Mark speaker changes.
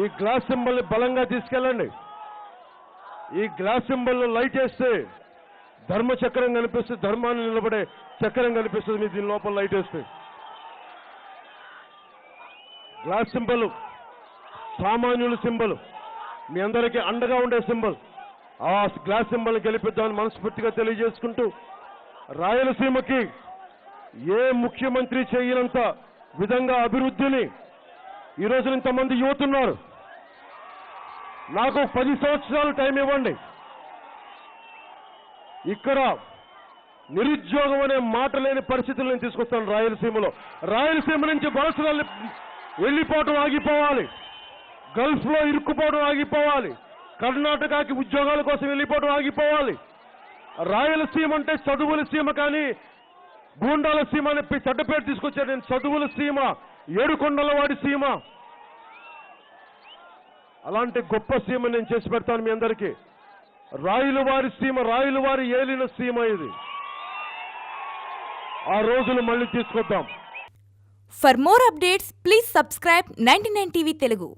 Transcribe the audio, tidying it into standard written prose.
Speaker 1: ఈ గ్లాస్ సింబల్ని బలంగా తీసుకెళ్ళండి. ఈ గ్లాస్ సింబల్ లైట్ వేస్తే ధర్మ చక్రం కనిపిస్తుంది, ధర్మాన్ని నిలబడే చక్రం కనిపిస్తుంది. మీ దీని లోపల లైట్ వేస్తే గ్లాస్ సింబల్ సామాన్యుల సింబల్, మీ అందరికీ అండగా ఉండే సింబల్. ఆ గ్లాస్ సింబల్ గెలిపిద్దామని మనస్ఫూర్తిగా తెలియజేసుకుంటూ, రాయలసీమకి ఏ ముఖ్యమంత్రి చేయనంత విధంగా అభివృద్ధిని ఈ రోజున ఇంతమంది యువత ఉన్నారు. నాకు 10 సంవత్సరాలు టైం ఇవ్వండి. ఇక్కడ నిరుద్యోగం అనే మాట లేని పరిస్థితులు నేను తీసుకొస్తాను రాయలసీమలో. రాయలసీమ నుంచి వలసలు వెళ్ళిపోవడం ఆగిపోవాలి, గల్ఫ్ లో ఇరుక్కుపోవడం ఆగిపోవాలి, కర్ణాటకకి ఉద్యోగాల కోసం వెళ్ళిపోవడం ఆగిపోవాలి. రాయలసీమ అంటే చదువుల సీమ కానీ గూండాల సీమ అని చెడ్డ పేరు తీసుకొచ్చాడు. నేను చదువుల సీమ, ఏడుకొండలవాడి సీమ, అలాంటి గొప్ప సీమ నేను చేసి పెడతాను మీ అందరికీ. రాయలవారి సీమ, రాయలవారి ఏలిన సీమ ఇది. ఆ రోజులు మళ్ళీ తీసుకొద్దాం.
Speaker 2: For more updates, please subscribe 99 TV Telugu.